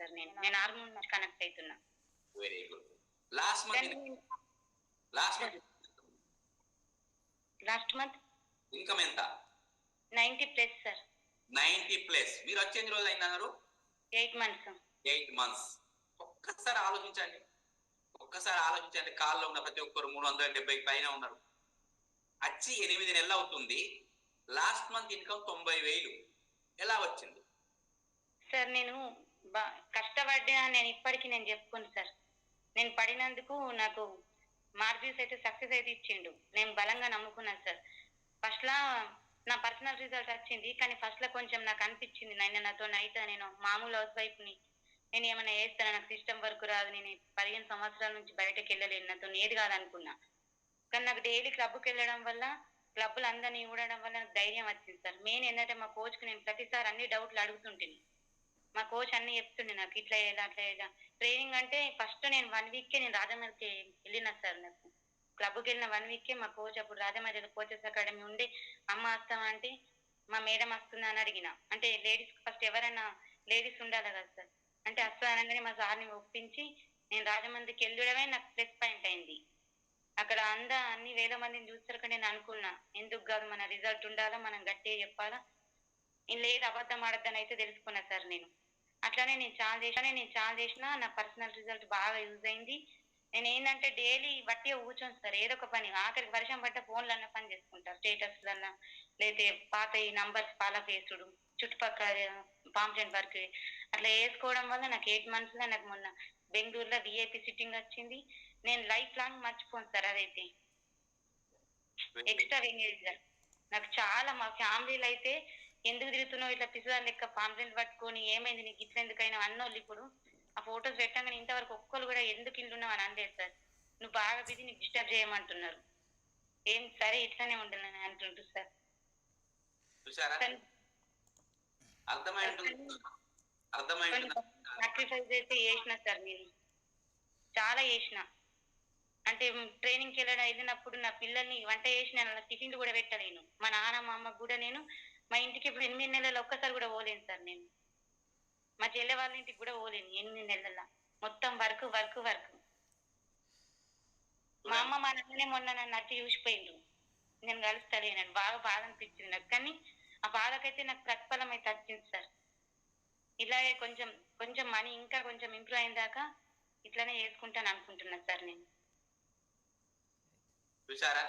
Sir. నేను hormone నుంచి connect అవుతున్నా. Very good. Last month income ఎంత? 90+ సార్. 90+. మీరు వచ్చే ఎన్ని రోజులు అయిందన్నారు? 8 months. 8 months. ఒక్కసారి ఆలోచించండి. కాల్లో ఉన్న ప్రతి ఒక్కరు 370 పైన ఉన్నారు. వచ్చి 8 నెలలు అవుతుంది. లాస్ట్ మంత్ ఇన్కమ్ 90,000 ఎలా వచ్చింది? సార్ నేను కష్టపడ్డా. నేను ఇప్పటికీ చెప్పుకోను సార్. నేను పడినందుకు నాకు మార్జిన్స్ అయితే సక్సెస్ అయితే ఇచ్చిండు. నేను బలంగా నమ్ముకున్నాను సార్. ఫస్ట్లో నా పర్సనల్ రిజల్ట్ వచ్చింది, కానీ ఫస్ట్లో కొంచెం నాకు అనిపించింది నాతో అయితే నేను మామూలు హౌస్ వైఫ్ని, నేను ఏమైనా చేస్తాను, నాకు సిస్టమ్ వర్క్ రాదు, నేను 15 సంవత్సరాల నుంచి బయటకు వెళ్ళలేను, నాతో ఏది కాదనుకున్నా. కానీ నాకు డైలీ క్లబ్కి వెళ్ళడం వల్ల, క్లబ్లు అందరినీ చూడడం వల్ల నాకు ధైర్యం వచ్చింది సార్. మెయిన్ ఏంటంటే మా కోచ్కి నేను ప్రతిసారి అన్ని డౌట్లు అడుగుతుంటాను. మా కోచ్ అన్ని చెప్తుండే నాకు, ఇట్లా చేయాలి అట్లా చేయాలి. ట్రైనింగ్ అంటే ఫస్ట్ నేను 1 week నేను రాజమండ్రికి వెళ్ళిన సార్. నాకు క్లబ్కి వెళ్ళిన 1 week మా కోచ్ అప్పుడు రాజమండ్రిలో కోచెస్ అకాడమీ ఉండి, అమ్మ వస్తావా అంటే మా మేడం వస్తుందా అని అడిగిన. అంటే లేడీస్ ఫస్ట్ ఎవరైనా లేడీస్ ఉండాలి కదా సార్. అంటే వస్తా అనగానే మా సార్ని ఒప్పించి నేను రాజమండ్రికి వెళ్ళడమే నాకు ప్లస్ పాయింట్ అయింది. అక్కడ అన్ని వేల మందిని చూస్తారు. నేను అనుకున్నా, ఎందుకు కాదు, మన రిజల్ట్ ఉండాలా, మనం గట్టిగా చెప్పాలా, లేదు అబద్ధం ఆడద్దని అయితే తెలుసుకున్నా సార్. నేను అట్లానే నేను చాలా చేసినా నా పర్సనల్ రిజల్ట్ బాగా యూజ్ అయింది. నేను ఏంటంటే డైలీ వట్టిగా కూర్చొని సార్, ఏదో ఒక పని, ఆఖరికి వర్షం పడ్డ ఫోన్లన్నా పని చేసుకుంటారు, స్టేటస్లన్నా, లేదా పాత ఈ నంబర్స్ ఫాలో చేసుడు, చుట్టుపక్కల పాంప్లెంట్ వర్క్ అట్లా వేసుకోవడం వల్ల నాకు 8 months నాకు మొన్న బెంగళూరులో VIP సిట్టింగ్ వచ్చింది. నేను లైఫ్ లాంగ్ మర్చిపోను సార్. అదైతే ఎక్స్ట్రా ఎంగేజ్. నాకు చాలా, మా ఫ్యామిలీలో అయితే ఎందుకు తిరుగుతున్నావు ఇట్లా పిసిదారు లెక్క పాంప్లెంట్ పట్టుకొని, ఏమైంది నీకు ఇట్లా ఎందుకైనా అన్నోళ్ళు ఇప్పుడు ఆ ఫొటోస్ పెట్టగానే ఇంతవరకు ఒక్కరు కూడా ఎందుకు ఇంటున్నావు అని అనలేదు సార్. నువ్వు బాగా బిజీ, నీకు డిస్టర్బ్ చేయమంటున్నారు. ఏం సరే ఇట్లానే ఉండాలని అంటుంటారు సార్. సాక్రిఫైస్ అయితే చేసిన సార్. నేను చాలా చేసిన. అంటే ట్రైనింగ్కి వెళ్ళినప్పుడు నా పిల్లల్ని వంట చేసిన, టిఫిన్లు కూడా పెట్టలేను. మా నాన్న మా అమ్మకు కూడా నేను మా ఇంటికి ఇప్పుడు 8 నెలలు ఒక్కసారి కూడా పోలేను సార్. నేను మా చెల్లె వాళ్ళ ఇంటికి కూడా పోలేను 8 నెలల. మొత్తం వర్క్. మా అమ్మ మా నాన్ననే మొన్న నన్ను అట్టి చూసిపోయిండు, నేను కలుస్తలేనని. బాగా బాధ అనిపించింది నాకు. కానీ ఆ బాధకైతే నాకు ప్రతిఫలం అయితే వచ్చింది సార్. ఇలాగే కొంచెం మనీ ఇంకా కొంచెం ఇంప్రూవ్ అయిన దాకా ఇట్లానే చేసుకుంటాను అనుకుంటున్నాను సార్. నేను చూసారా,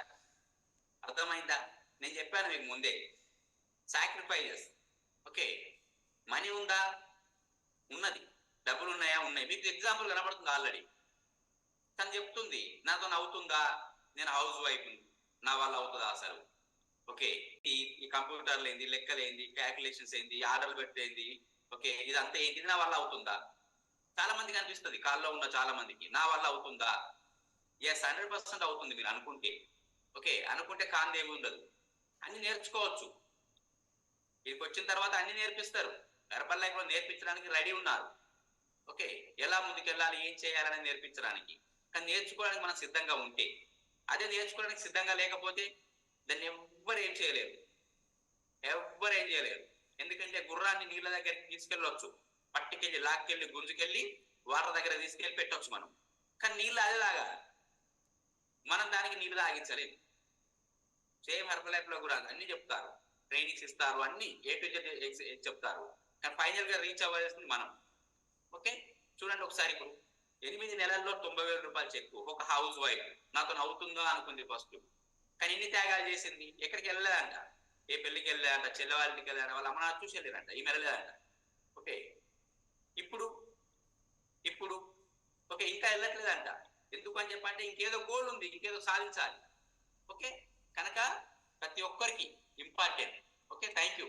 అర్థమైందా? నేను చెప్పాను మీకు ముందే, సాక్రిఫైజెస్. ఓకే, మనీ ఉందా? ఉన్నది. డబ్బులు ఉన్నాయా? ఉన్నాయి. మీకు ఎగ్జాంపుల్ కనబడుతుంది ఆల్రెడీ. తను చెప్తుంది, నాతో అవుతుందా, నేను హౌస్ వైఫ్, నా వల్ల అవుతుందా అసలు? ఓకే, ఈ కంప్యూటర్లు ఏంది, లెక్కలు ఏంది, క్యాల్కులేషన్స్ ఏంది, ఆర్డర్లు పెట్టేది, ఓకే, ఇదంతా ఏంటి, నా వల్ల అవుతుందా? చాలా మందికి అనిపిస్తుంది, కాల్లో ఉన్న చాలా మందికి, నా వల్ల అవుతుందా? ఎస్, 100% అవుతుంది మీరు అనుకుంటే. ఓకే, అనుకుంటే కాందేమి ఉండదు. అన్ని నేర్చుకోవచ్చు. వీరికి వచ్చిన తర్వాత అన్ని నేర్పిస్తారు. హెర్బల్ లైఫ్ లో నేర్పించడానికి రెడీ ఉన్నారు. ఓకే, ఎలా ముందుకెళ్ళాలి, ఏం చేయాలని నేర్పించడానికి. కానీ నేర్చుకోవడానికి మనం సిద్ధంగా ఉంటే, అదే నేర్చుకోవడానికి సిద్ధంగా లేకపోతే దాన్ని ఎవ్వరు ఏం చేయలేరు. ఎందుకంటే గుర్రాన్ని నీళ్ళ దగ్గరికి తీసుకెళ్ళొచ్చు, పట్టుకెళ్ళి లాక్కెళ్ళి గుంజుకెళ్ళి వాటర్ దగ్గర తీసుకెళ్ళి పెట్టొచ్చు మనం. కానీ నీళ్ళు అదే తాగాలి, మనం దానికి నీళ్ళు తాగించలేదు. సేమ్ హెర్బల్ లైఫ్ లో కూడా అన్ని చెప్తారు, ట్రైనింగ్స్ ఇస్తారు, అన్ని A to Z చెప్తారు. కానీ ఫైనల్ గా రీచ్ అవ్వాల్సింది మనం. ఓకే, చూడండి ఒకసారి. ఇప్పుడు 8 నెలల్లో 90,000 రూపాయలు చెక్కు. ఒక హౌస్ వైఫ్ నాతో అవుతుందో అనుకుంది ఫస్ట్. కానీ ఎన్ని త్యాగాలు చేసింది? ఎక్కడికి వెళ్ళలేదంట, ఏ పెళ్లికి వెళ్ళలేదంట, చెల్లె వాళ్ళ ఇంటికి వెళ్ళారంట, వాళ్ళ అమ్మ నాకు చూసి వెళ్ళారంట, ఈమె వెళ్ళలేదంట. ఓకే, ఇప్పుడు ఓకే ఇంకా వెళ్ళట్లేదంట. ఎందుకు అని చెప్పంటే ఇంకేదో గోల్ ఉంది, ఇంకేదో సాధించాలి. ఓకే, కనుక ప్రతి ఒక్కరికి ఇంపార్టెంట్. Okay, thank you.